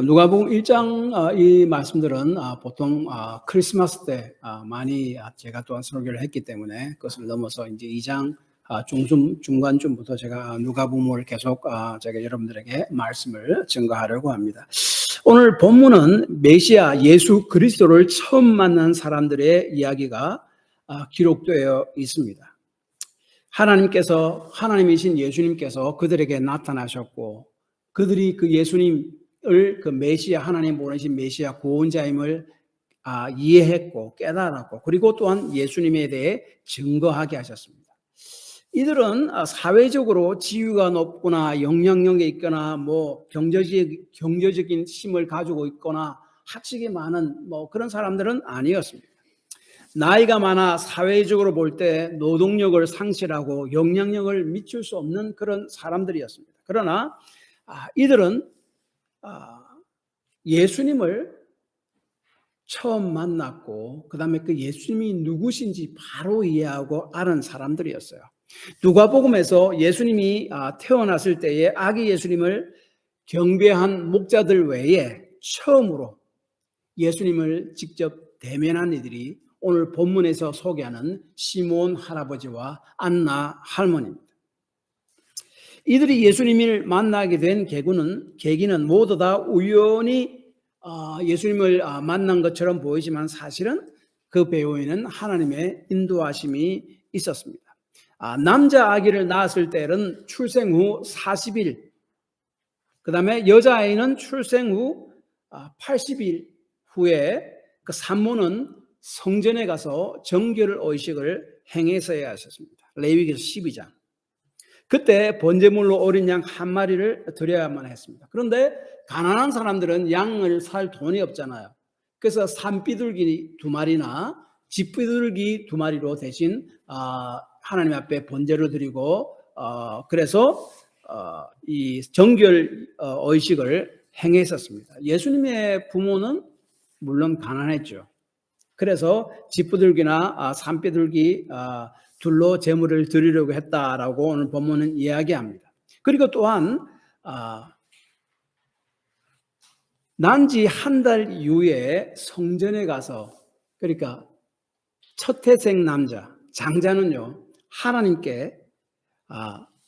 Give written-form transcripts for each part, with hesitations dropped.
누가복음 1장 이 말씀들은 보통 크리스마스 때 많이 제가 또한 설교를 했기 때문에 그것을 넘어서 이제 2장 중간쯤부터 제가 누가복음을 계속 제가 여러분들에게 말씀을 증거하려고 합니다. 오늘 본문은 메시아 예수 그리스도를 처음 만난 사람들의 이야기가 기록되어 있습니다. 하나님이신 예수님께서 그들에게 나타나셨고 그들이 그 예수님을 그 메시아, 하나님 보내신 메시아 구원자임을 이해했고 깨달았고 그리고 또한 예수님에 대해 증거하게 하셨습니다. 이들은 사회적으로 지위가 높거나 영향력이 있거나 경제적인 힘을 가지고 있거나 학식이 많은 그런 사람들은 아니었습니다. 나이가 많아 사회적으로 볼 때 노동력을 상실하고 영향력을 미칠 수 없는 그런 사람들이었습니다. 그러나 이들은 예수님을 처음 만났고 그 다음에 그 예수님이 누구신지 바로 이해하고 아는 사람들이었어요. 누가복음에서 예수님이 태어났을 때에 아기 예수님을 경배한 목자들 외에 처음으로 예수님을 직접 대면한 이들이 오늘 본문에서 소개하는 시몬 할아버지와 안나 할머니입니다. 이들이 예수님을 만나게 된 계기는 모두 다 우연히 예수님을 만난 것처럼 보이지만 사실은 그 배후에는 하나님의 인도하심이 있었습니다. 남자 아기를 낳았을 때는 출생 후 40일, 그 다음에 여자아이는 출생 후 80일 후에 그 산모는 성전에 가서 정결 의식을 행했어야 하셨습니다. 레위기서 12장. 그때 번제물로 어린 양 한 마리를 드려야만 했습니다. 그런데 가난한 사람들은 양을 살 돈이 없잖아요. 그래서 산비둘기 2마리나 집비둘기 2마리로 대신 하나님 앞에 번제를 드리고 그래서 이 정결 의식을 행했었습니다. 예수님의 부모는 물론 가난했죠. 그래서 집비둘기나 산비둘기 둘로 제물을 드리려고 했다라고 오늘 본문은 이야기합니다. 그리고 또한 난지 한 달 이후에 성전에 가서 그러니까 첫 태생 남자 장자는요 하나님께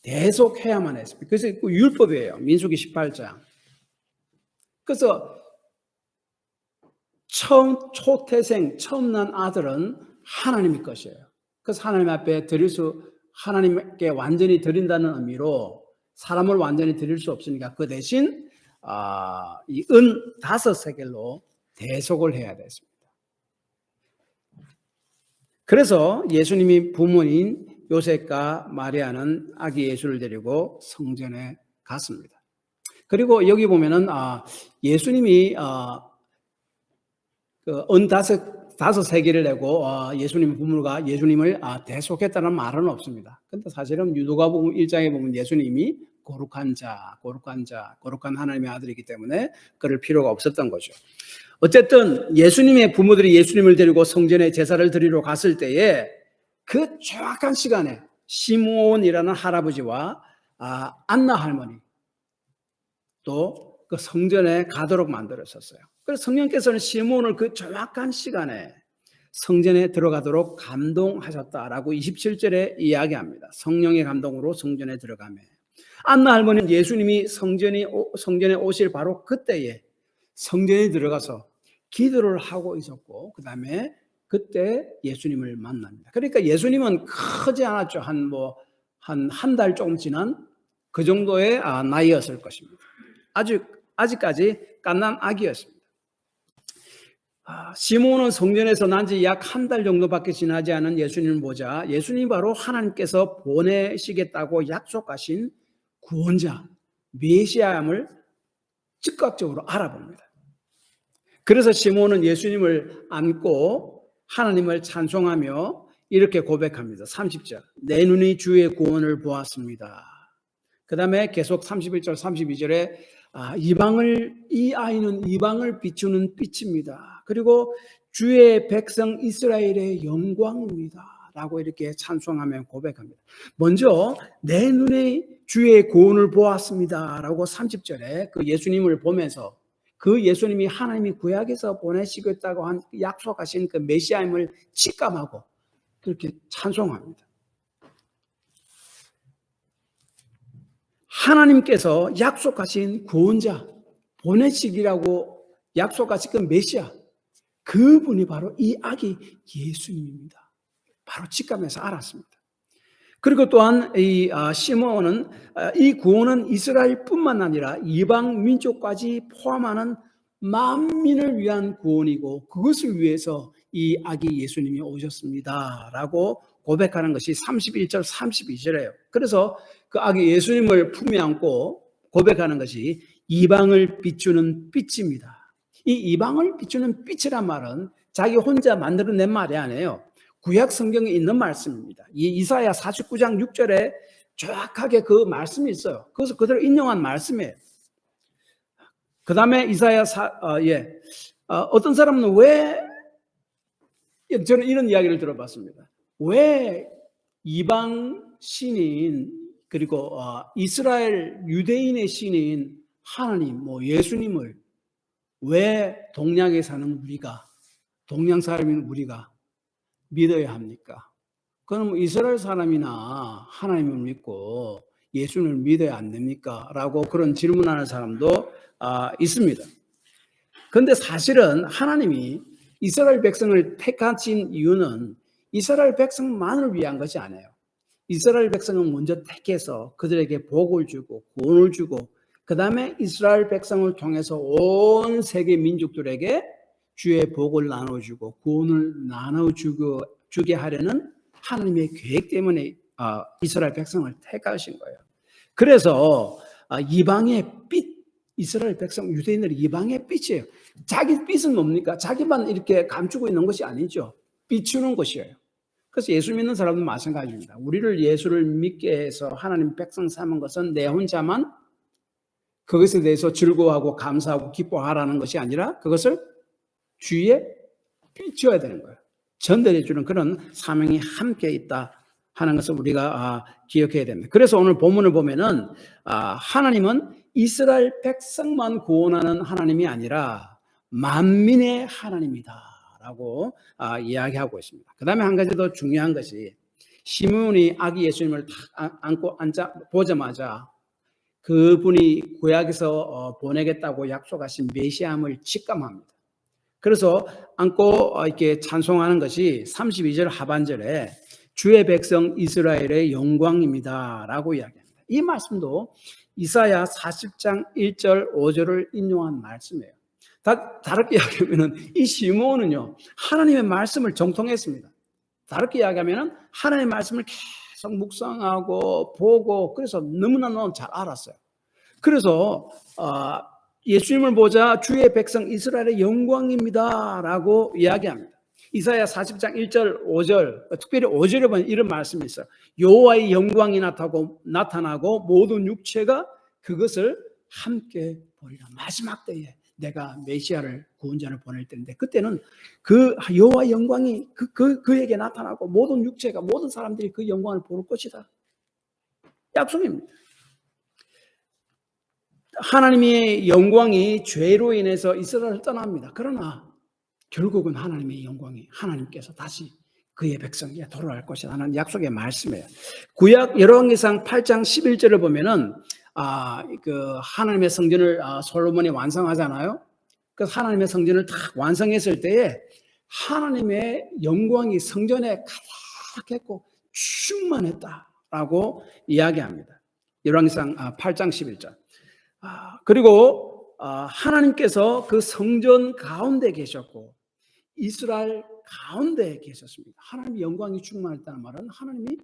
대속해야만 했습니다. 그래서 그 율법이에요. 민수기 18장. 그래서 초태생 처음 난 아들은 하나님의 것이에요. 그래서 하나님 앞에 하나님께 완전히 드린다는 의미로 사람을 완전히 드릴 수 없으니까 그 대신 이 은 5세겔로 대속을 해야 됐습니다. 그래서 예수님이 부모인 요셉과 마리아는 아기 예수를 데리고 성전에 갔습니다. 그리고 여기 보면은 예수님이 그 은 5세겔을 내고 예수님 부모가 예수님을 대속했다는 말은 없습니다. 근데 사실은 누가복음 1장에 보면 예수님이 거룩한 하나님의 아들이기 때문에 그럴 필요가 없었던 거죠. 어쨌든 예수님의 부모들이 예수님을 데리고 성전에 제사를 드리러 갔을 때에 그 정확한 시간에 시몬이라는 할아버지와 안나 할머니 또 그 성전에 가도록 만들었었어요. 그래서 성령께서는 시몬을 그 정확한 시간에 성전에 들어가도록 감동하셨다라고 27절에 이야기합니다. 성령의 감동으로 성전에 들어가며 안나 할머니는 예수님이 성전에 오실 바로 그때에 성전에 들어가서 기도를 하고 있었고 그 다음에 그때 예수님을 만납니다. 그러니까 예수님은 크지 않았죠. 한 달 조금 지난 그 정도의 나이였을 것입니다. 아직까지 갓난 아기였습니다. 시몬은 성전에서 난 지 약 한 달 정도밖에 지나지 않은 예수님을 보자 예수님이 바로 하나님께서 보내시겠다고 약속하신 구원자 메시아임을 즉각적으로 알아봅니다. 그래서 시몬은 예수님을 안고 하나님을 찬송하며 이렇게 고백합니다. 30절 내 눈이 주의 구원을 보았습니다. 그 다음에 계속 31절 32절에 이 아이는 이방을 비추는 빛입니다. 그리고 주의 백성 이스라엘의 영광입니다 라고 이렇게 찬송하며 고백합니다. 먼저 내 눈에 주의 구원을 보았습니다 라고 30절에 그 예수님을 보면서 그 예수님이 하나님이 구약에서 보내시겠다고 한 약속하신 그 메시아임을 직감하고 그렇게 찬송합니다. 하나님께서 약속하신 구원자, 보내시기라고 약속하신 그 메시아, 그분이 바로 이 아기 예수님입니다. 바로 직감해서 알았습니다. 그리고 또한 이 시므온은 이 구원은 이스라엘뿐만 아니라 이방 민족까지 포함하는 만민을 위한 구원이고 그것을 위해서 이 아기 예수님이 오셨습니다라고 고백하는 것이 31절 32절이에요. 그래서 그 아기 예수님을 품에 안고 고백하는 것이 이방을 비추는 빛입니다. 이 이방을 비추는 빛이란 말은 자기 혼자 만들어낸 말이 아니에요. 구약 성경에 있는 말씀입니다. 이 이사야 49장 6절에 정확하게 그 말씀이 있어요. 그래서 그대로 인용한 말씀이에요. 그 다음에 이사야 어떤 사람은 왜 저는 이런 이야기를 들어봤습니다. 왜 이방 신인 그리고 이스라엘 유대인의 신인 하나님, 예수님을 왜 동양에 사는 우리가, 동양 사람인 우리가 믿어야 합니까? 그럼 이스라엘 사람이나 하나님을 믿고 예수를 믿어야 안 됩니까? 라고 그런 질문하는 사람도 있습니다. 그런데 사실은 하나님이 이스라엘 백성을 택하신 이유는 이스라엘 백성만을 위한 것이 아니에요. 이스라엘 백성은 먼저 택해서 그들에게 복을 주고 구원을 주고 그 다음에 이스라엘 백성을 통해서 온 세계 민족들에게 주의 복을 나눠주고 구원을 나눠주게 하려는 하나님의 계획 때문에 이스라엘 백성을 택하신 거예요. 그래서 이방의 빛, 이스라엘 백성, 유대인들이 이방의 빛이에요. 자기 빛은 뭡니까? 자기만 이렇게 감추고 있는 것이 아니죠. 비추는 것이에요. 그래서 예수 믿는 사람도 마찬가지입니다. 우리를 예수를 믿게 해서 하나님 백성 삼은 것은 내 혼자만 그것에 대해서 즐거워하고 감사하고 기뻐하라는 것이 아니라 그것을 주위에 비춰야 되는 거예요. 전달해 주는 그런 사명이 함께 있다 하는 것을 우리가 기억해야 됩니다. 그래서 오늘 본문을 보면은 하나님은 이스라엘 백성만 구원하는 하나님이 아니라 만민의 하나님이다라고 이야기하고 있습니다. 그 다음에 한 가지 더 중요한 것이 시므온이 아기 예수님을 딱 안고 보자마자 그분이 구약에서 보내겠다고 약속하신 메시아임을 직감합니다. 그래서 안고 이렇게 찬송하는 것이 32절 하반절에 주의 백성 이스라엘의 영광입니다라고 이야기합니다. 이 말씀도 이사야 40장 1절 5절을 인용한 말씀이에요. 다르게 이야기하면 이 시므온은요 하나님의 말씀을 정통했습니다. 다르게 이야기하면 하나님의 말씀을 계속 묵상하고 보고 그래서 너무나 잘 알았어요. 그래서 예수님을 보자 주의 백성 이스라엘의 영광입니다라고 이야기합니다. 이사야 40장 1절 5절 특별히 5절에 보면 이런 말씀이 있어요. 여호와의 영광이 나타나고 모든 육체가 그것을 함께 보리라. 마지막 때에 내가 메시아를 구원자를 보낼 때인데 그때는 그 여호와의 영광이 그에게 나타나고 모든 육체가 모든 사람들이 그 영광을 볼 것이다. 약속입니다. 하나님의 영광이 죄로 인해서 이스라엘을 떠납니다. 그러나 결국은 하나님의 영광이 하나님께서 다시 그의 백성에게 돌아갈 것이다 하는 약속의 말씀이에요. 구약 열왕기상 8장 11절을 보면은 그 하나님의 성전을 솔로몬이 완성하잖아요. 그 하나님의 성전을 다 완성했을 때에 하나님의 영광이 성전에 가득했고 충만했다라고 이야기합니다. 열왕기상 8장 11절. 그리고 하나님께서 그 성전 가운데 계셨고 이스라엘 가운데 계셨습니다. 하나님의 영광이 충만했다는 말은 하나님이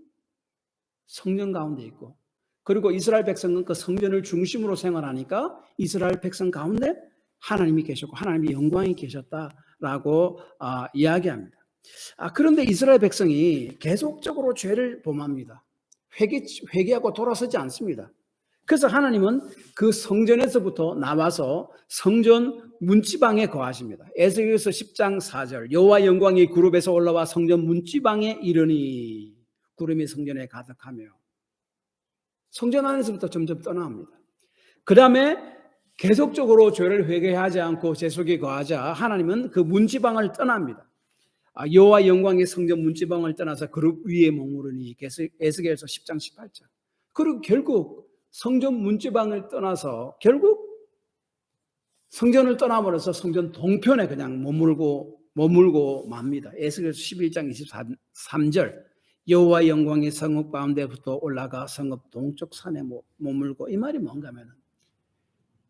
성전 가운데 있고 그리고 이스라엘 백성은 그 성전을 중심으로 생활하니까 이스라엘 백성 가운데 하나님이 계셨고 하나님의 영광이 계셨다라고 이야기합니다. 그런데 이스라엘 백성이 계속적으로 죄를 범합니다. 회개하고 돌아서지 않습니다. 그래서 하나님은 그 성전에서부터 나와서 성전 문지방에 거하십니다. 에스겔서 10장 4절 여호와 영광이 구름에서 올라와 성전 문지방에 이르니 구름이 성전에 가득하며 성전 안에서부터 점점 떠나갑니다. 그 다음에 계속적으로 죄를 회개하지 않고 제 속에 거하자 하나님은 그 문지방을 떠납니다. 여호와 영광의 성전 문지방을 떠나서 그룹 위에 머무르니 에스겔서 10장 18절. 그리고 결국 성전 문지방을 떠나서 결국 성전을 떠나버려서 성전 동편에 그냥 머물고 맙니다. 에스겔서 11장 23절. 여호와 영광의 성읍 가운데부터 올라가 성읍 동쪽 산에 머물고, 이 말이 뭔가 하면은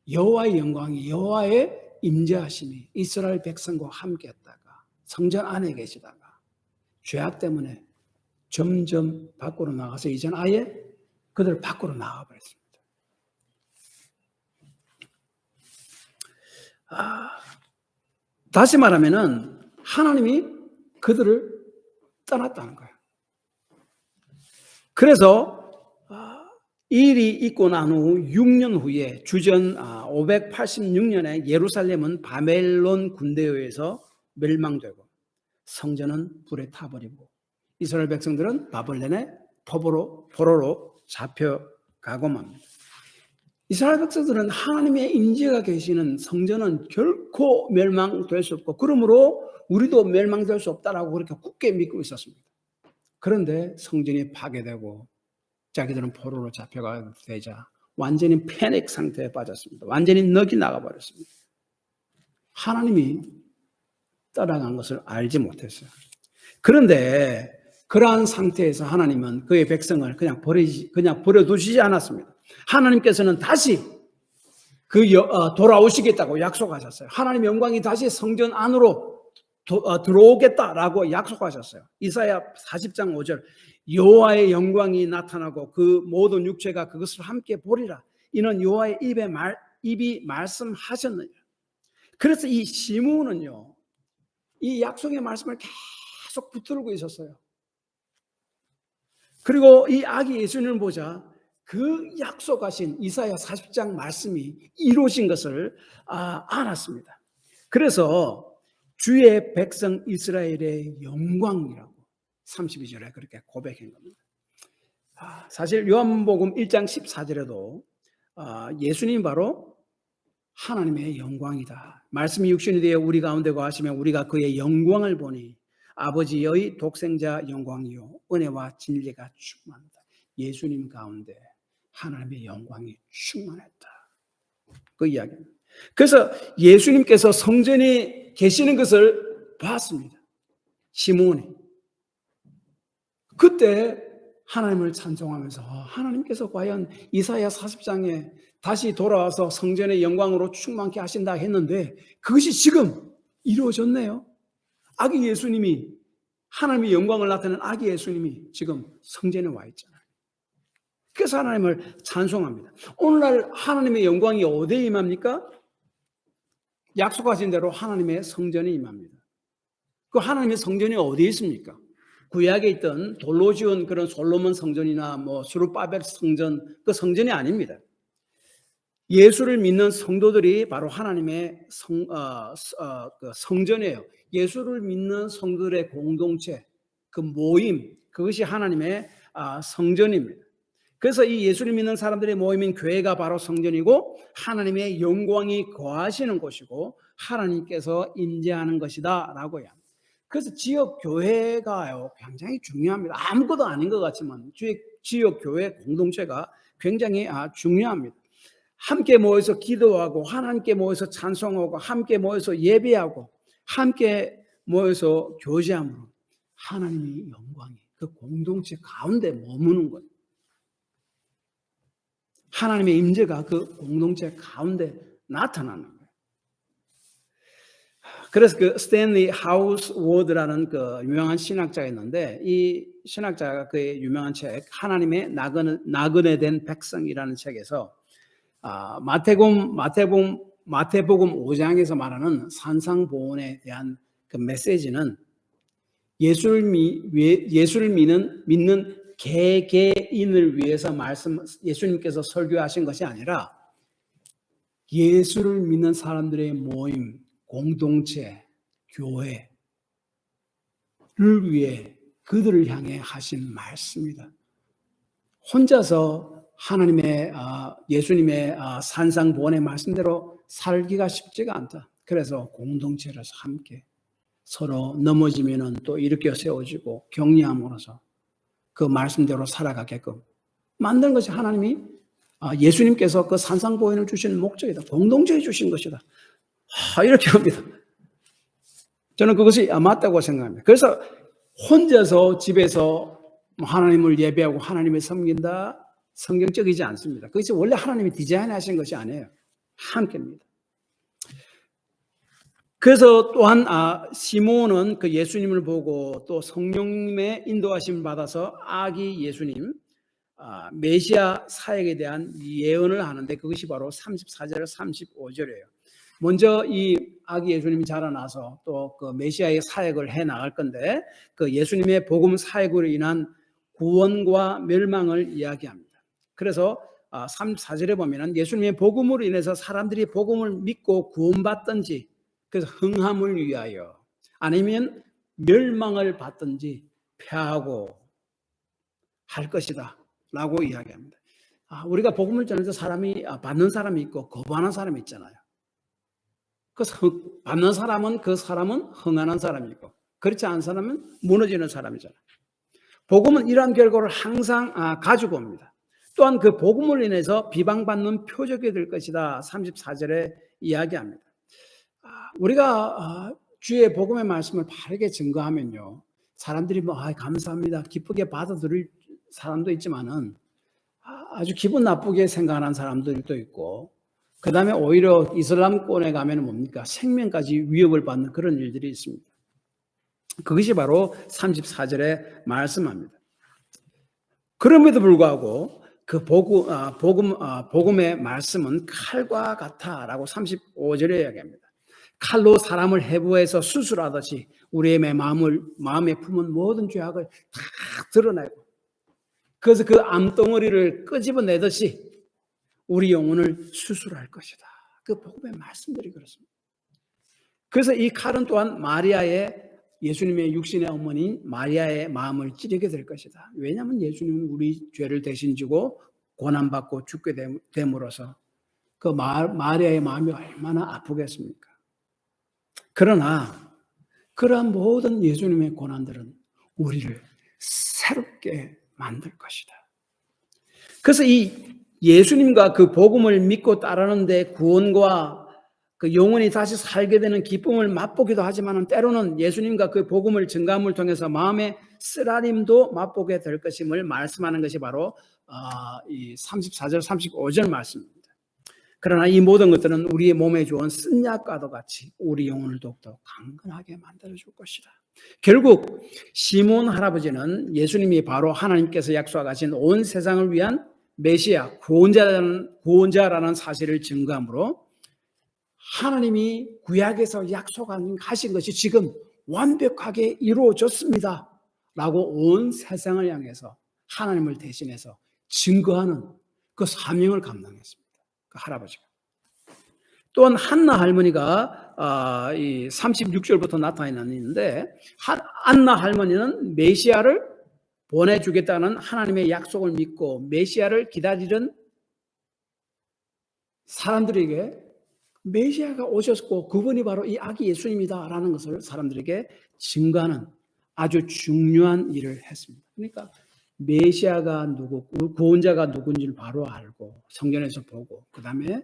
여호와의 영광이, 여호와의 임재하심이 이스라엘 백성과 함께 했다가 성전 안에 계시다가 죄악 때문에 점점 밖으로 나가서 이제는 아예 그들 밖으로 나가버렸습니다. 다시 말하면은 하나님이 그들을 떠났다는 거예요. 그래서 이 일이 있고 난 후 6년 후에 주전 586년에 예루살렘은 바벨론 군대에 의해서 멸망되고 성전은 불에 타버리고 이스라엘 백성들은 바벨론의 포로로 잡혀가고 맙니다. 이스라엘 백성들은 하나님의 임재가 계시는 성전은 결코 멸망될 수 없고, 그러므로 우리도 멸망될 수 없다라고 그렇게 굳게 믿고 있었습니다. 그런데 성전이 파괴되고 자기들은 포로로 잡혀가게 되자 완전히 패닉 상태에 빠졌습니다. 완전히 넋이 나가버렸습니다. 하나님이 떠나간 것을 알지 못했어요. 그런데 그러한 상태에서 하나님은 그의 백성을 그냥 버려두시지 않았습니다. 하나님께서는 다시 돌아오시겠다고 약속하셨어요. 하나님의 영광이 다시 성전 안으로 들어오겠다라고 약속하셨어요. 이사야 40장 5절. 여호와의 영광이 나타나고 그 모든 육체가 그것을 함께 보리라. 이는 여호와의 입이 말씀하셨느니라. 그래서 이 시므온은요, 이 약속의 말씀을 계속 붙들고 있었어요. 그리고 이 아기 예수님을 보자 그 약속하신 이사야 40장 말씀이 이루어진 것을 알았습니다. 그래서 주의 백성 이스라엘의 영광이라고 32절에 그렇게 고백한 겁니다. 사실 요한복음 1장 14절에도 예수님 바로 하나님의 영광이다. 말씀이 육신이 되어 우리 가운데 거하시면 우리가 그의 영광을 보니 아버지의 독생자 영광이요 은혜와 진리가 충만하다. 예수님 가운데 하나님의 영광이 충만했다. 그 이야기입니다. 그래서 예수님께서 성전에 계시는 것을 봤습니다. 시므온이. 그때 하나님을 찬송하면서 하나님께서 과연 이사야 40장에 다시 돌아와서 성전의 영광으로 충만케 하신다 했는데 그것이 지금 이루어졌네요. 아기 예수님이, 하나님의 영광을 나타내는 아기 예수님이 지금 성전에 와 있잖아요. 그래서 하나님을 찬송합니다. 오늘날 하나님의 영광이 어디에 임합니까? 약속하신 대로 하나님의 성전에 임합니다. 그 하나님의 성전이 어디에 있습니까? 구약에 있던 돌로 지은 그런 솔로몬 성전이나 수르바벨 성전, 그 성전이 아닙니다. 예수를 믿는 성도들이 바로 하나님의 성전이에요. 예수를 믿는 성도들의 공동체, 그 모임, 그것이 하나님의 성전입니다. 그래서 이 예수를 믿는 사람들의 모임인 교회가 바로 성전이고 하나님의 영광이 거하시는 곳이고 하나님께서 임재하는 것이다 라고 해요. 그래서 지역 교회가요 굉장히 중요합니다. 아무것도 아닌 것 같지만 지역 교회 공동체가 굉장히 중요합니다. 함께 모여서 기도하고 하나님께 모여서 찬송하고 함께 모여서 예배하고 함께 모여서 교제함으로 하나님의 영광이 그 공동체 가운데 머무는 거예요. 하나님의 임재가 그 공동체 가운데 나타나는 거예요. 그래서 그 스탠리 하우스워드라는 그 유명한 신학자가 있는데 이 신학자가 그의 유명한 책 하나님의 나그네 된 백성이라는 책에서 마태복음 5장에서 말하는 산상보훈에 대한 그 메시지는 예수를 믿는 개개인을 위해서 예수님께서 설교하신 것이 아니라 예수를 믿는 사람들의 모임, 공동체, 교회를 위해 그들을 향해 하신 말씀이다. 혼자서 하나님의 예수님의 산상보원의 말씀대로 살기가 쉽지가 않다. 그래서 공동체로서 함께 서로 넘어지면은 또 일으켜 세워지고 격려함으로써 그 말씀대로 살아가게끔 만든 것이 하나님이 예수님께서 그 산상보원을 주신 목적이다. 공동체에 주신 것이다. 이렇게 합니다. 저는 그것이 맞다고 생각합니다. 그래서 혼자서 집에서 하나님을 예배하고 하나님을 섬긴다, 성경적이지 않습니다. 그것이 원래 하나님이 디자인하신 것이 아니에요. 함께입니다. 그래서 또한 시몬은 그 예수님을 보고 또 성령님의 인도하심을 받아서 아기 예수님, 메시아 사역에 대한 예언을 하는데 그것이 바로 34절, 35절이에요. 먼저 이 아기 예수님이 자라나서 또 그 메시아의 사역을 해 나갈 건데 그 예수님의 복음 사역으로 인한 구원과 멸망을 이야기합니다. 그래서 34절에 보면은 예수님의 복음으로 인해서 사람들이 복음을 믿고 구원받든지 그래서 흥함을 위하여 아니면 멸망을 받든지 패하고 할 것이다 라고 이야기합니다. 우리가 복음을 전해서 사람이 받는 사람이 있고 거부하는 사람이 있잖아요. 그래서 받는 사람은 그 사람은 흥하는 사람이고 그렇지 않은 사람은 무너지는 사람이잖아요. 복음은 이러한 결과를 항상 가지고 옵니다. 또한 그 복음을 인해서 비방받는 표적이 될 것이다. 34절에 이야기합니다. 우리가 주의 복음의 말씀을 바르게 증거하면요. 사람들이 감사합니다. 기쁘게 받아들일 사람도 있지만은 아주 기분 나쁘게 생각하는 사람들도 있고 그 다음에 오히려 이슬람권에 가면 뭡니까? 생명까지 위협을 받는 그런 일들이 있습니다. 그것이 바로 34절에 말씀합니다. 그럼에도 불구하고 그 복음의 말씀은 칼과 같아라고 35절에 이야기합니다. 칼로 사람을 해부해서 수술하듯이 우리의 마음에 품은 모든 죄악을 다 드러내고 그래서 그 암덩어리를 끄집어내듯이 우리 영혼을 수술할 것이다. 그 복음의 말씀들이 그렇습니다. 그래서 이 칼은 또한 예수님의 육신의 어머니인 마리아의 마음을 찌르게 될 것이다. 왜냐하면 예수님은 우리 죄를 대신 지고 고난받고 죽게 됨으로써 그 마리아의 마음이 얼마나 아프겠습니까? 그러나 그러한 모든 예수님의 고난들은 우리를 새롭게 만들 것이다. 그래서 이 예수님과 그 복음을 믿고 따르는데 구원과 그 영혼이 다시 살게 되는 기쁨을 맛보기도 하지만 때로는 예수님과 그 복음을 증거함을 통해서 마음의 쓰라림도 맛보게 될 것임을 말씀하는 것이 바로 이 34절, 35절 말씀입니다. 그러나 이 모든 것들은 우리의 몸에 좋은 쓴약과도 같이 우리 영혼을 더욱더 강건하게 만들어줄 것이다. 결국 시몬 할아버지는 예수님이 바로 하나님께서 약속하신 온 세상을 위한 메시아, 구원자라는 사실을 증거함으로 하나님이 구약에서 약속하신 것이 지금 완벽하게 이루어졌습니다 라고 온 세상을 향해서 하나님을 대신해서 증거하는 그 사명을 감당했습니다. 그 할아버지가. 또한 한나 할머니가 이 36절부터 나타나는데 한나 할머니는 메시아를 보내주겠다는 하나님의 약속을 믿고 메시아를 기다리는 사람들에게 메시아가 오셨고 그분이 바로 이 아기 예수님이다라는 것을 사람들에게 증거하는 아주 중요한 일을 했습니다. 그러니까 메시아가 누구고 구원자가 누군지를 바로 알고 성경에서 보고 그 다음에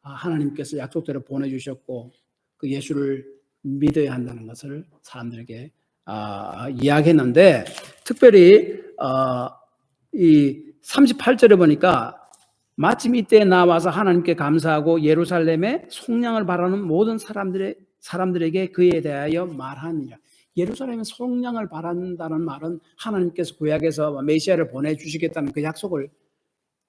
하나님께서 약속대로 보내주셨고 그 예수를 믿어야 한다는 것을 사람들에게 이야기했는데 특별히 이 38절에 보니까 마침 이때 나와서 하나님께 감사하고 예루살렘에 속량을 바라는 모든 사람들에게 그에 대하여 말하니라. 예루살렘에 속량을 바란다는 말은 하나님께서 구약에서 메시아를 보내주시겠다는 그 약속을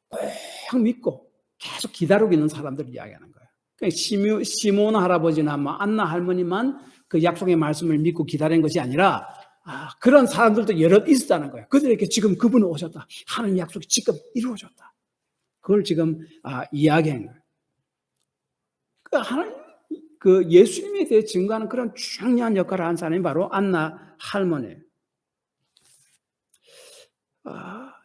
꼭 믿고 계속 기다리고 있는 사람들을 이야기하는 거예요. 그러니까 시몬 할아버지나 안나 할머니만 그 약속의 말씀을 믿고 기다린 것이 아니라 그런 사람들도 여럿 있었다는 거예요. 그들에게 지금 그분이 오셨다. 하나님 약속이 지금 이루어졌다. 그걸 지금 이야기한 거예요. 그 예수님에 대해 증거하는 그런 중요한 역할을 한 사람이 바로 안나 할머니예요.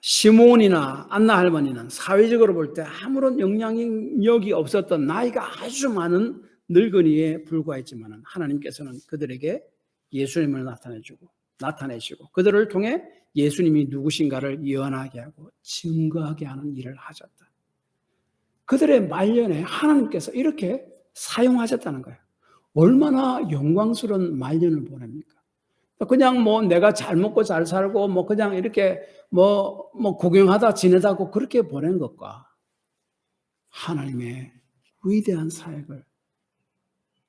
시몬이나 안나 할머니는 사회적으로 볼 때 아무런 영향력이 없었던 나이가 아주 많은 늙은이에 불과했지만 하나님께서는 그들에게 예수님을 나타내시고 그들을 통해 예수님이 누구신가를 예언하게 하고 증거하게 하는 일을 하셨다. 그들의 말년에 하나님께서 이렇게 사용하셨다는 거예요. 얼마나 영광스러운 말년을 보냅니까? 그냥 내가 잘 먹고 잘 살고 그냥 이렇게 구경하다 지내다고 그렇게 보낸 것과 하나님의 위대한 사역을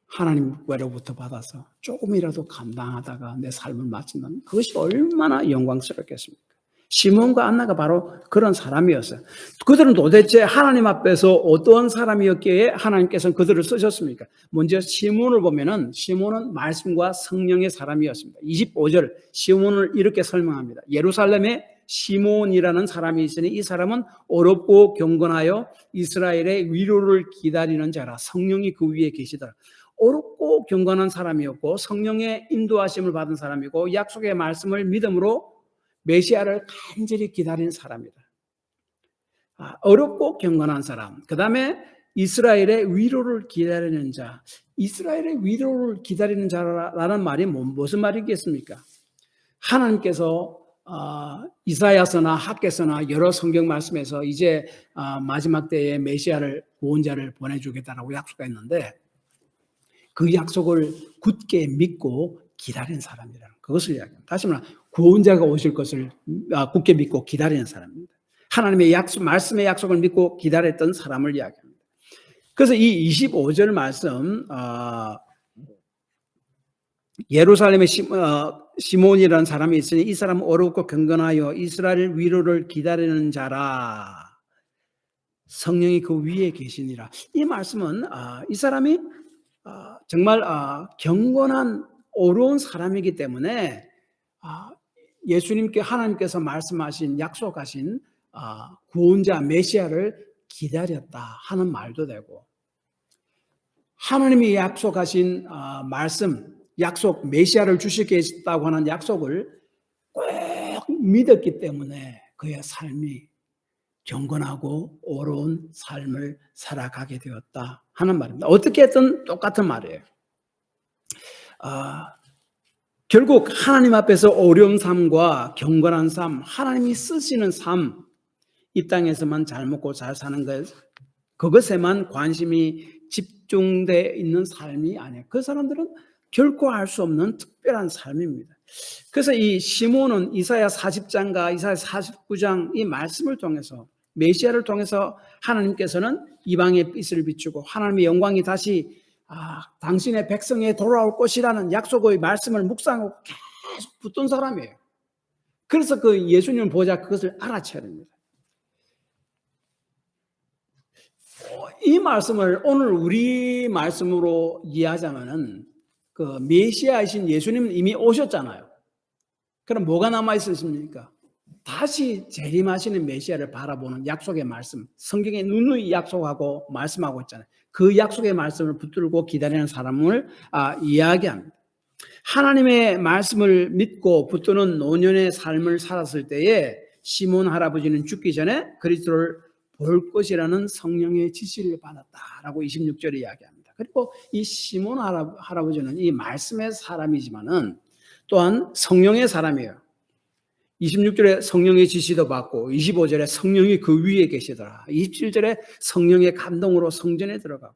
하나님께로부터 받아서 조금이라도 감당하다가 내 삶을 마친다는 그것이 얼마나 영광스럽겠습니까? 시몬과 안나가 바로 그런 사람이었어요. 그들은 도대체 하나님 앞에서 어떤 사람이었기에 하나님께서는 그들을 쓰셨습니까? 먼저 시몬을 보면은 시몬은 말씀과 성령의 사람이었습니다. 25절 시몬을 이렇게 설명합니다. 예루살렘에 시몬이라는 사람이 있으니 이 사람은 어렵고 경건하여 이스라엘의 위로를 기다리는 자라. 성령이 그 위에 계시더라. 어렵고 경건한 사람이었고 성령의 인도하심을 받은 사람이고 약속의 말씀을 믿음으로 메시아를 간절히 기다리는 사람이다. 어렵고 경건한 사람. 그 다음에 이스라엘의 위로를 기다리는 자. 이스라엘의 위로를 기다리는 자라는 말이 무슨 말이겠습니까? 하나님께서 이사야서나 학개서나 여러 성경 말씀에서 이제 마지막 때에 메시아를 구원자를 보내주겠다라고 약속했는데 그 약속을 굳게 믿고 기다리는 사람이라는 그것을 이야기합니다. 다시 말하면 구원자가 오실 것을 굳게 믿고 기다리는 사람입니다. 하나님의 말씀의 약속을 믿고 기다렸던 사람을 이야기합니다. 그래서 이 25절 말씀 예루살렘에 시몬이라는 사람이 있으니 이 사람은 어렵고 경건하여 이스라엘 위로를 기다리는 자라. 성령이 그 위에 계시니라. 이 말씀은 이 사람이 정말 경건한 어려운 사람이기 때문에 예수님께 하나님께서 말씀하신 약속하신 구원자 메시아를 기다렸다 하는 말도 되고 하나님이 약속하신 말씀 약속 메시아를 주시겠다고 하는 약속을 꼭 믿었기 때문에 그의 삶이 경건하고 어려운 삶을 살아가게 되었다 하는 말입니다. 어떻게 했든 똑같은 말이에요. 결국 하나님 앞에서 어려운 삶과 경건한 삶, 하나님이 쓰시는 삶, 이 땅에서만 잘 먹고 잘 사는 것, 그것에만 관심이 집중되어 있는 삶이 아니에요. 그 사람들은 결코 알 수 없는 특별한 삶입니다. 그래서 이 시몬은 이사야 40장과 이사야 49장 이 말씀을 통해서 메시아를 통해서 하나님께서는 이방의 빛을 비추고 하나님의 영광이 다시 당신의 백성에 돌아올 것이라는 약속의 말씀을 묵상하고 계속 붙던 사람이에요. 그래서 그 예수님을 보자 그것을 알아채야 됩니다. 이 말씀을 오늘 우리 말씀으로 이해하자면은 그 메시아이신 예수님은 이미 오셨잖아요. 그럼 뭐가 남아 있었습니까? 다시 재림하시는 메시아를 바라보는 약속의 말씀, 성경에 누누이 약속하고 말씀하고 있잖아요. 그 약속의 말씀을 붙들고 기다리는 사람을 이야기합니다. 하나님의 말씀을 믿고 붙드는 노년의 삶을 살았을 때에 시몬 할아버지는 죽기 전에 그리스도를 볼 것이라는 성령의 지시를 받았다라고 26절에 이야기합니다. 그리고 이 시몬 할아버지는 이 말씀의 사람이지만은 또한 성령의 사람이에요. 26절에 성령의 지시도 받고 25절에 성령이 그 위에 계시더라. 27절에 성령의 감동으로 성전에 들어가고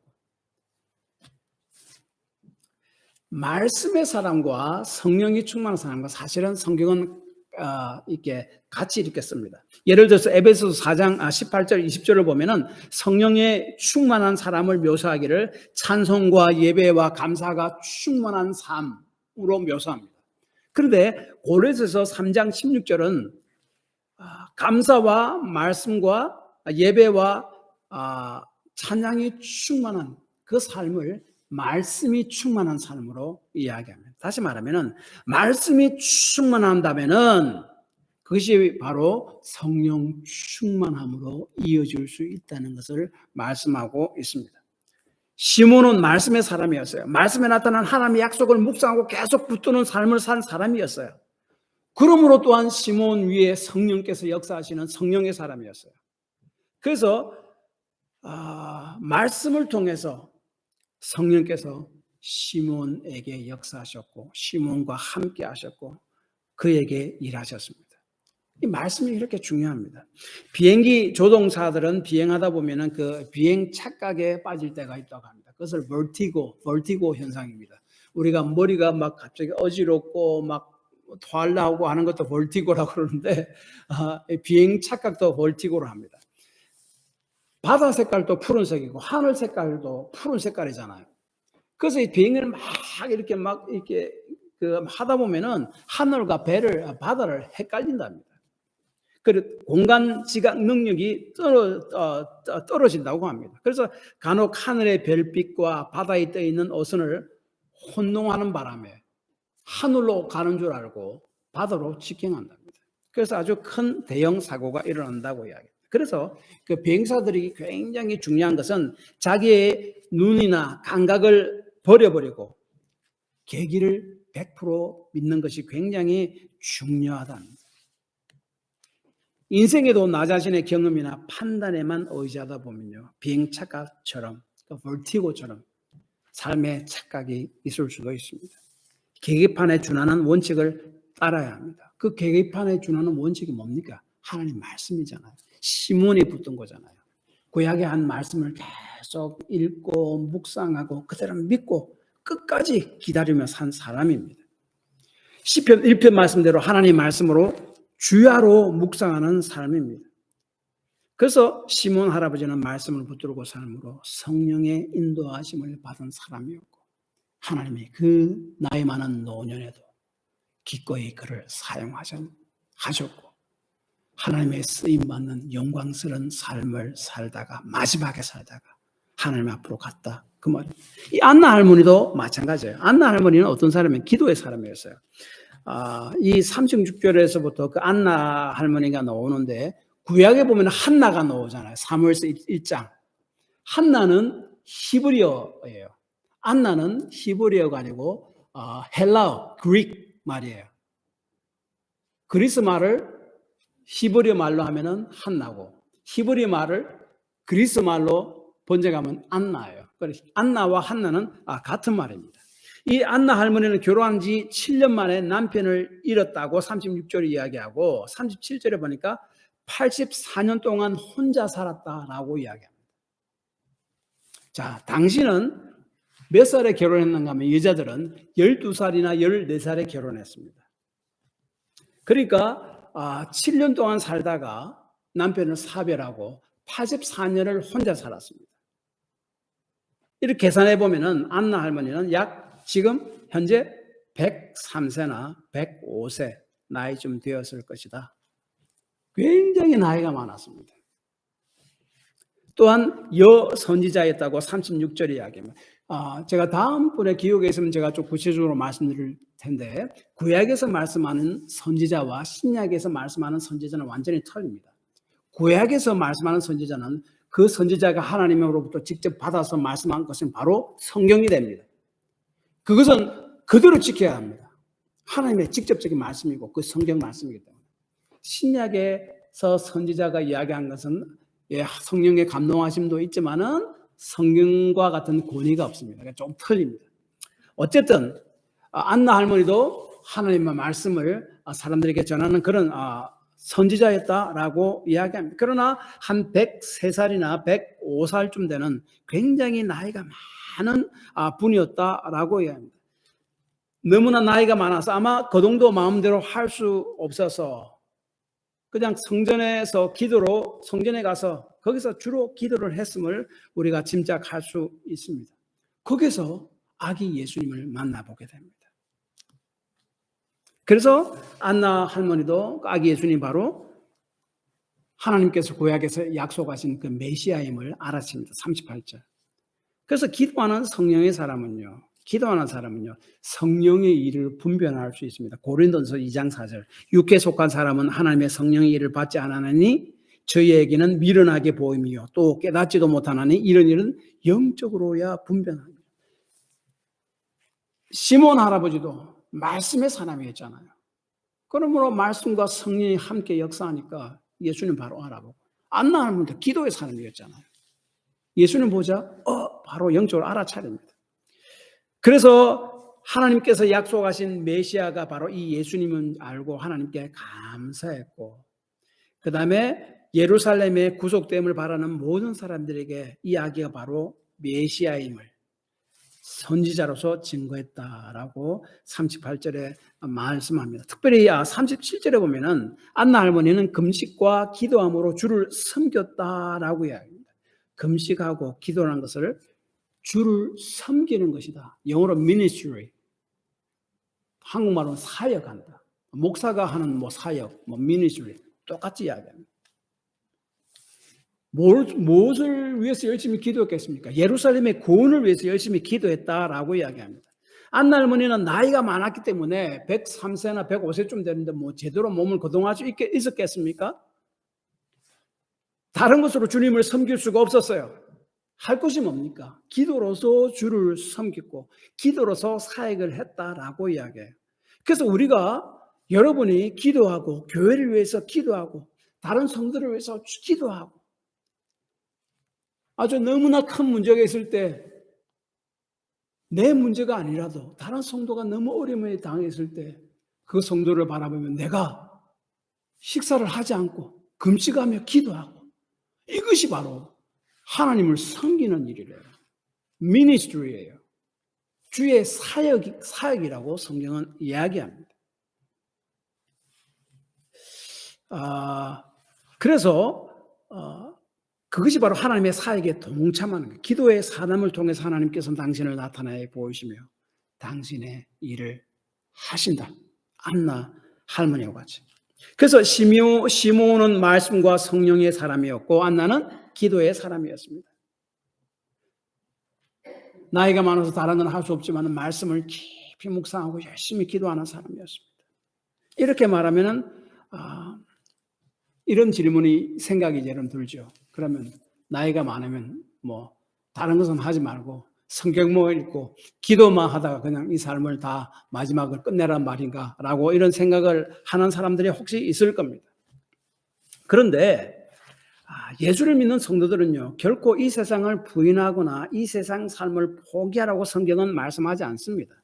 말씀의 사람과 성령이 충만한 사람과 사실은 성경은 이렇게 같이 읽겠습니다. 예를 들어서 에베소서 4장 18절 20절을 보면은 성령에 충만한 사람을 묘사하기를 찬송과 예배와 감사가 충만한 삶으로 묘사합니다. 그런데 고린도서 3장 16절은 감사와 말씀과 예배와 찬양이 충만한 그 삶을 말씀이 충만한 삶으로 이야기합니다. 다시 말하면은 말씀이 충만한다면은 그것이 바로 성령 충만함으로 이어질 수 있다는 것을 말씀하고 있습니다. 시몬은 말씀의 사람이었어요. 말씀에 나타난 하나님의 약속을 묵상하고 계속 붙드는 삶을 산 사람이었어요. 그러므로 또한 시몬 위에 성령께서 역사하시는 성령의 사람이었어요. 그래서 말씀을 통해서 성령께서 시몬에게 역사하셨고 시몬과 함께 하셨고 그에게 일하셨습니다. 이 말씀이 이렇게 중요합니다. 비행기 조종사들은 비행하다 보면은 그 비행 착각에 빠질 때가 있다고 합니다. 그것을 벌티고 현상입니다. 우리가 머리가 막 갑자기 어지럽고 막 토할 나오고 하는 것도 벌티고라고 그러는데 비행 착각도 벌티고로 합니다. 바다 색깔도 푸른색이고 하늘 색깔도 푸른 색깔이잖아요. 그래서 이 비행을 막 이렇게 하다 보면은 하늘과 바다를 헷갈린답니다. 그 공간 지각 능력이 떨어진다고 합니다. 그래서 간혹 하늘의 별빛과 바다에 떠 있는 어선을 혼동하는 바람에 하늘로 가는 줄 알고 바다로 직행한답니다. 그래서 아주 큰 대형 사고가 일어난다고 이야기합니다. 그래서 그 비행사들이 굉장히 중요한 것은 자기의 눈이나 감각을 버려버리고 계기를 100% 믿는 것이 굉장히 중요하답니다. 인생에도 나 자신의 경험이나 판단에만 의지하다 보면요, 비행 착각처럼, 벌티고처럼 삶의 착각이 있을 수도 있습니다. 계기판에 준하는 원칙을 따라야 합니다. 그 계기판에 준하는 원칙이 뭡니까? 하나님 말씀이잖아요. 시몬이 붙은 거잖아요. 구약의 한 말씀을 계속 읽고 묵상하고 그대로 믿고 끝까지 기다리며 산 사람입니다. 시편 1편 말씀대로 하나님 말씀으로 주야로 묵상하는 삶입니다. 그래서 시몬 할아버지는 말씀을 붙들고 삶으로 성령의 인도하심을 받은 사람이었고 하나님이 그 나이 많은 노년에도 기꺼이 그를 사용하셨고 하나님의 쓰임받는 영광스러운 삶을 살다가 마지막에 살다가 하나님 앞으로 갔다. 그 말입니다. 이 안나 할머니도 마찬가지예요. 안나 할머니는 어떤 사람이에요? 기도의 사람이었어요. 이 36절에서부터 그 안나 할머니가 나오는데 구약에 보면 한나가 나오잖아요. 사무엘서 1장. 한나는 히브리어예요. 안나는 히브리어가 아니고 헬라어, 그릭 말이에요. 그리스 말을 히브리어 말로 하면은 한나고 히브리 말을 그리스 말로 번역하면 안나예요. 그래서 안나와 한나는 같은 말입니다. 이 안나 할머니는 결혼한 지 7년 만에 남편을 잃었다고 36절에 이야기하고 37절에 보니까 84년 동안 혼자 살았다라고 이야기합니다. 자, 당신은 몇 살에 결혼했는가 하면 여자들은 12살이나 14살에 결혼했습니다. 그러니까 7년 동안 살다가 남편을 사별하고 84년을 혼자 살았습니다. 이렇게 계산해 보면은 안나 할머니는 약 지금 현재 103세나 105세 나이쯤 되었을 것이다. 굉장히 나이가 많았습니다. 또한 여선지자였다고 36절에 이야기합니다. 제가 다음번에 기억에 있으면 제가 좀 구체적으로 말씀드릴 텐데 구약에서 말씀하는 선지자와 신약에서 말씀하는 선지자는 완전히 틀립니다. 구약에서 말씀하는 선지자는 그 선지자가 하나님으로부터 직접 받아서 말씀한 것은 바로 성경이 됩니다. 그것은 그대로 지켜야 합니다. 하나님의 직접적인 말씀이고 그 성경 말씀이기 때문에. 신약에서 선지자가 이야기한 것은 성령의 감동하심도 있지만은 성경과 같은 권위가 없습니다. 그러니까 좀 틀립니다. 어쨌든 안나 할머니도 하나님의 말씀을 사람들에게 전하는 그런 선지자였다라고 이야기합니다. 그러나 한 103살이나 105살쯤 되는 굉장히 나이가 많은 분이었다라고 이야기합니다. 너무나 나이가 많아서 아마 그 정도 마음대로 할 수 없어서 그냥 성전에 가서 거기서 주로 기도를 했음을 우리가 짐작할 수 있습니다. 거기서 아기 예수님을 만나보게 됩니다. 그래서 안나 할머니도 아기 예수님 바로 하나님께서 구약에서 약속하신 그 메시아임을 알았습니다. 38절. 그래서 기도하는 사람은요 성령의 일을 분별할 수 있습니다. 고린도전서 2장 4절. 육에 속한 사람은 하나님의 성령의 일을 받지 않으니 저희에게는 미련하게 보임이요 또 깨닫지도 못하나니 이런 일은 영적으로야 분별합니다. 시몬 할아버지도 말씀의 사람이었잖아요. 그러므로 말씀과 성령이 함께 역사하니까 예수님 바로 알아보고, 안나 할머니도 기도의 사람이었잖아요. 예수님 보자 바로 영적으로 알아차립니다. 그래서 하나님께서 약속하신 메시아가 바로 이 예수님은 알고 하나님께 감사했고, 그 다음에 예루살렘의 구속됨을 바라는 모든 사람들에게 이 아기가 바로 메시아임을 선지자로서 증거했다라고 38절에 말씀합니다. 특별히 37절에 보면은 안나 할머니는 금식과 기도함으로 주를 섬겼다라고 이야기합니다. 금식하고 기도라는 것을 주를 섬기는 것이다. 영어로 ministry, 한국말로 사역한다. 목사가 하는 사역, ministry 똑같이 이야기합니다. 무엇을 위해서 열심히 기도했겠습니까? 예루살렘의 구원을 위해서 열심히 기도했다라고 이야기합니다. 안나 할머니는 나이가 많았기 때문에 103세나 105세쯤 되는데 제대로 몸을 거동할 수 있었겠습니까? 다른 것으로 주님을 섬길 수가 없었어요. 할 것이 뭡니까? 기도로서 주를 섬기고 기도로서 사역을 했다라고 이야기해요. 그래서 우리가 여러분이 기도하고 교회를 위해서 기도하고 다른 성도를 위해서 기도하고 아주 너무나 큰 문제가 있을 때 내 문제가 아니라도 다른 성도가 너무 어려움에 당했을 때 그 성도를 바라보면 내가 식사를 하지 않고 금식하며 기도하고, 이것이 바로 하나님을 섬기는 일이래요. 미니스트리예요. 주의 사역이라고 성경은 이야기합니다. 그래서 그것이 바로 하나님의 사역에 동참하는 거예요. 기도의 사람을 통해서 하나님께서는 당신을 나타내 보이시며 당신의 일을 하신다. 안나 할머니와 같이. 그래서 시몬은 말씀과 성령의 사람이었고 안나는 기도의 사람이었습니다. 나이가 많아서 다른 건 할 수 없지만 말씀을 깊이 묵상하고 열심히 기도하는 사람이었습니다. 이렇게 말하면 이런 질문이 생각이 여러분 들죠. 그러면 나이가 많으면 다른 것은 하지 말고 성경만 읽고 기도만 하다가 그냥 이 삶을 다 마지막을 끝내란 말인가 라고 이런 생각을 하는 사람들이 혹시 있을 겁니다. 그런데 예수를 믿는 성도들은요, 결코 이 세상을 부인하거나 이 세상 삶을 포기하라고 성경은 말씀하지 않습니다.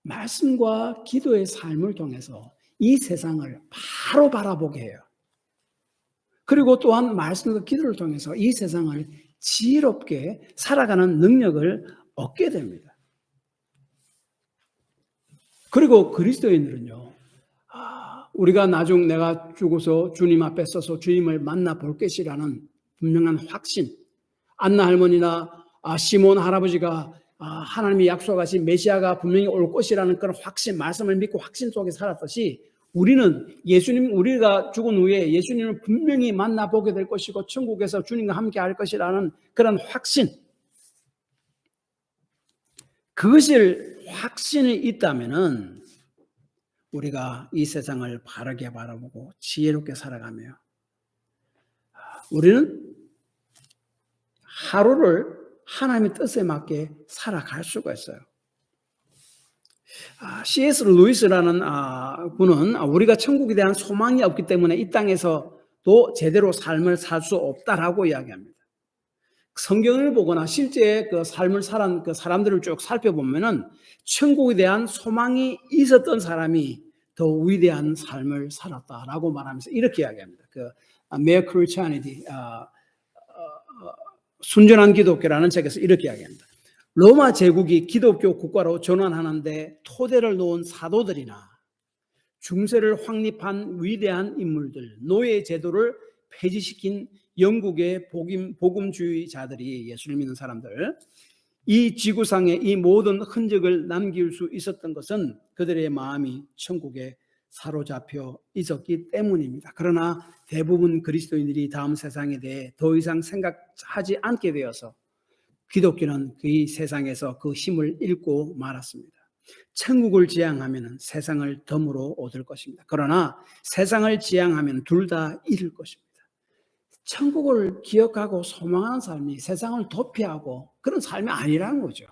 말씀과 기도의 삶을 통해서 이 세상을 바로 바라보게 해요. 그리고 또한 말씀과 기도를 통해서 이 세상을 지혜롭게 살아가는 능력을 얻게 됩니다. 그리고 그리스도인들은요, 우리가 나중 내가 죽어서 주님 앞에 서서 주님을 만나볼 것이라는 분명한 확신, 안나 할머니나 시몬 할아버지가 하나님이 약속하신 메시아가 분명히 올 것이라는 그런 확신, 말씀을 믿고 확신 속에 살았듯이 우리는 우리가 죽은 후에 예수님을 분명히 만나보게 될 것이고 천국에서 주님과 함께 할 것이라는 그런 확신, 그것을 확신이 있다면은 우리가 이 세상을 바르게 바라보고 지혜롭게 살아가며 우리는 하루를 하나님의 뜻에 맞게 살아갈 수가 있어요. C.S. 루이스라는 분은 우리가 천국에 대한 소망이 없기 때문에 이 땅에서도 제대로 삶을 살 수 없다라고 이야기합니다. 성경을 보거나 실제 그 삶을 살은 그 사람들을 쭉 살펴보면은 천국에 대한 소망이 있었던 사람이 더 위대한 삶을 살았다라고 말하면서 이렇게 이야기합니다. Mere Christianity, 순전한 기독교라는 책에서 이렇게 이야기합니다. 로마 제국이 기독교 국가로 전환하는데 토대를 놓은 사도들이나 중세를 확립한 위대한 인물들, 노예 제도를 폐지시킨 영국의 복음주의자들이, 예수를 믿는 사람들, 이 지구상에 이 모든 흔적을 남길 수 있었던 것은 그들의 마음이 천국에 사로잡혀 있었기 때문입니다. 그러나 대부분 그리스도인들이 다음 세상에 대해 더 이상 생각하지 않게 되어서 기독교는 이 세상에서 그 힘을 잃고 말았습니다. 천국을 지향하면 세상을 덤으로 얻을 것입니다. 그러나 세상을 지향하면 둘 다 잃을 것입니다. 천국을 기억하고 소망하는 삶이 세상을 도피하고 그런 삶이 아니라는 거죠.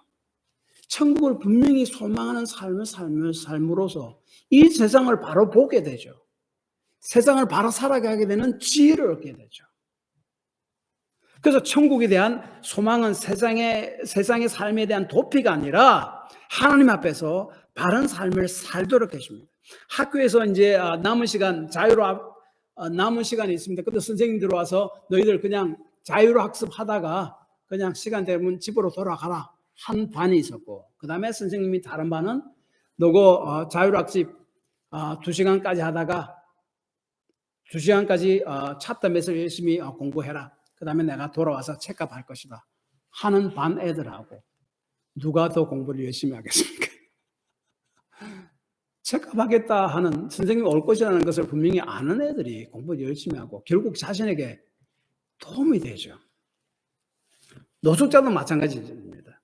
천국을 분명히 소망하는 삶으로서 이 세상을 바로 보게 되죠. 세상을 바로 살아가게 되는 지혜를 얻게 되죠. 그래서 천국에 대한 소망은 세상의 삶에 대한 도피가 아니라 하나님 앞에서 바른 삶을 살도록 해줍니다. 학교에서 이제 남은 시간, 남은 시간이 있습니다. 그때 선생님 들어와서 너희들 그냥 자유로 학습하다가 그냥 시간 되면 집으로 돌아가라 한 반이 있었고, 그 다음에 선생님이 다른 반은 너고 자유로 학습 2시간까지 하다가 2시간까지 챕터에서 열심히 공부해라. 그 다음에 내가 돌아와서 체크할 것이다 하는 반 애들하고 누가 더 공부를 열심히 하겠습니까? 체크하겠다 하는, 선생님이 올 것이라는 것을 분명히 아는 애들이 공부를 열심히 하고 결국 자신에게 도움이 되죠. 노숙자도 마찬가지입니다.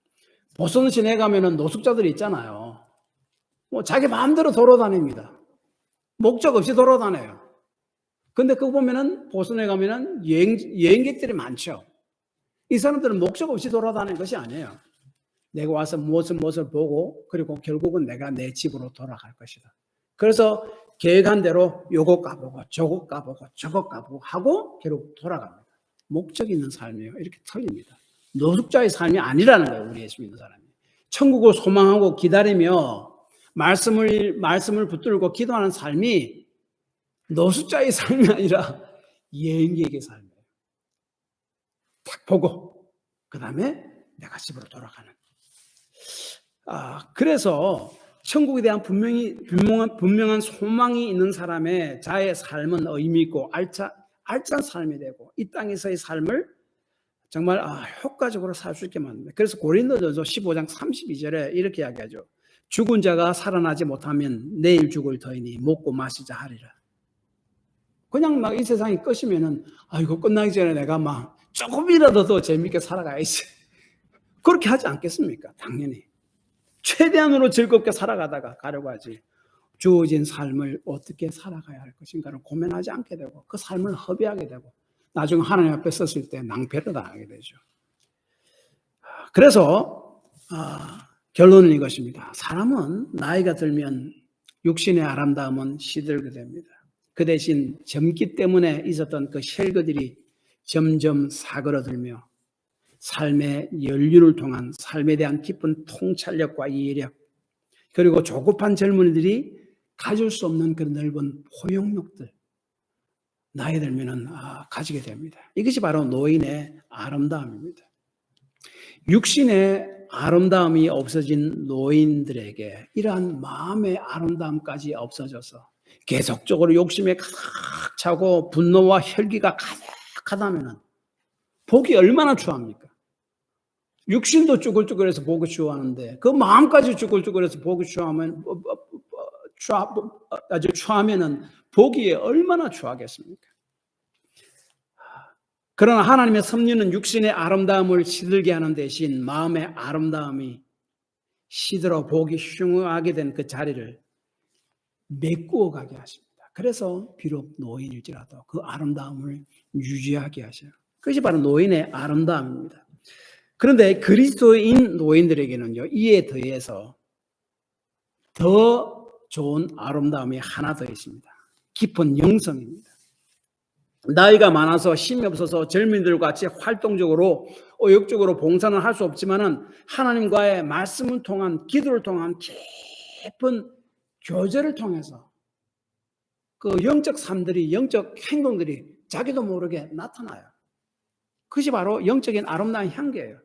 보선 시내 가면은 노숙자들이 있잖아요. 뭐 자기 마음대로 돌아다닙니다. 목적 없이 돌아다녀요. 근데 그거 보면은 보선에 가면은 여행객들이 많죠. 이 사람들은 목적 없이 돌아다니는 것이 아니에요. 내가 와서 무엇을 보고 그리고 결국은 내가 내 집으로 돌아갈 것이다. 그래서 계획한 대로 요것 가보고 저것 가보고 저것 가보고 하고 결국 돌아갑니다. 목적 있는 삶이에요. 이렇게 틀립니다. 노숙자의 삶이 아니라는 거예요. 우리 예수 믿는 사람이. 천국을 소망하고 기다리며 말씀을 붙들고 기도하는 삶이 노숙자의 삶이 아니라 여행객의 삶이에요. 딱 보고 그 다음에 내가 집으로 돌아가는. 그래서 천국에 대한 분명한 소망이 있는 사람의 자의 삶은 의미 있고 알찬 삶이 되고 이 땅에서의 삶을 정말 효과적으로 살 수 있게 만듭니다. 그래서 고린도전서 15장 32절에 이렇게 이야기하죠. 죽은 자가 살아나지 못하면 내일 죽을 터이니 먹고 마시자 하리라. 그냥 막 이 세상이 끝이면은 이거 끝나기 전에 내가 막 조금이라도 더 재밌게 살아가야지. 그렇게 하지 않겠습니까? 당연히. 최대한으로 즐겁게 살아가다가 가려고 하지. 주어진 삶을 어떻게 살아가야 할 것인가를 고민하지 않게 되고 그 삶을 허비하게 되고 나중에 하나님 앞에 섰을 때 낭패를 당하게 되죠. 그래서 결론은 이것입니다. 사람은 나이가 들면 육신의 아름다움은 시들게 됩니다. 그 대신 젊기 때문에 있었던 그 혈기들이 점점 사그러들며 삶의 연륜을 통한 삶에 대한 깊은 통찰력과 이해력, 그리고 조급한 젊은이들이 가질 수 없는 그 넓은 포용력들, 나이 들면은 가지게 됩니다. 이것이 바로 노인의 아름다움입니다. 육신의 아름다움이 없어진 노인들에게 이러한 마음의 아름다움까지 없어져서 계속적으로 욕심에 가득 차고 분노와 혈기가 가득하다면 복이 얼마나 추합니까? 육신도 쭈글쭈글해서 복이 추하는데 그 마음까지 쭈글쭈글해서 복이 아주 추하면은 복이 얼마나 추하겠습니까? 그러나 하나님의 섭리는 육신의 아름다움을 시들게 하는 대신 마음의 아름다움이 시들어 복이 흉하게 된 그 자리를 메꾸어 가게 하십니다. 그래서 비록 노인일지라도 그 아름다움을 유지하게 하셔요. 그것이 바로 노인의 아름다움입니다. 그런데 그리스도인 노인들에게는요, 이에 더해서 더 좋은 아름다움이 하나 더 있습니다. 깊은 영성입니다. 나이가 많아서 힘이 없어서 젊은이들과 같이 활동적으로 의욕적으로 봉사는 할 수 없지만은 하나님과의 말씀을 통한 기도를 통한 깊은 교제를 통해서 그 영적 삶들이, 영적 행동들이 자기도 모르게 나타나요. 그것이 바로 영적인 아름다운 향기예요.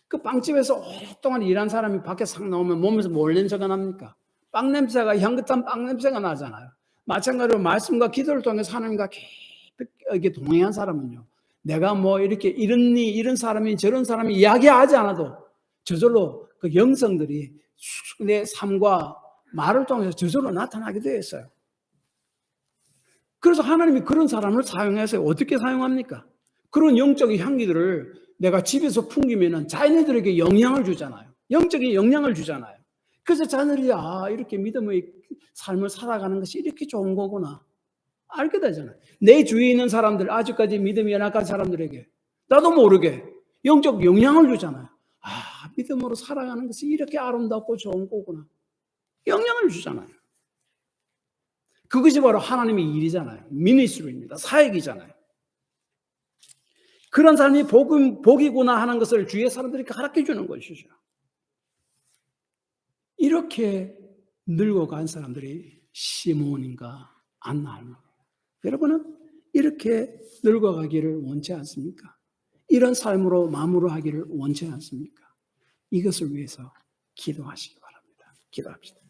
그 빵집에서 오랫동안 일한 사람이 밖에 싹 나오면 몸에서 뭘 냄새가 납니까? 빵 냄새가, 향긋한 빵 냄새가 나잖아요. 마찬가지로 말씀과 기도를 통해서 하나님과 깊게 동행한 사람은요, 내가 뭐 이렇게 이런 사람이 저런 사람이 이야기하지 않아도 저절로 그 영성들이 내 삶과 말을 통해서 저절로 나타나게 되어 있어요. 그래서 하나님이 그런 사람을 사용해서 어떻게 사용합니까? 그런 영적인 향기들을 내가 집에서 풍기면은 자녀들에게 영향을 주잖아요. 영적인 영향을 주잖아요. 그래서 자녀들이 이렇게 믿음의 삶을 살아가는 것이 이렇게 좋은 거구나 알게 되잖아요. 내 주위에 있는 사람들, 아직까지 믿음이 연약한 사람들에게 나도 모르게 영적 영향을 주잖아요. 믿음으로 살아가는 것이 이렇게 아름답고 좋은 거구나. 영향을 주잖아요. 그것이 바로 하나님의 일이잖아요. 미니스트리입니다. 사역이잖아요. 그런 삶이 복이구나 하는 것을 주위의 사람들이 가르쳐 주는 것이죠. 이렇게 늙어간 사람들이 시몬인가 안나. 여러분은 이렇게 늙어가기를 원치 않습니까? 이런 삶으로 마무리하기를 원치 않습니까? 이것을 위해서 기도하시기 바랍니다. 기도합시다.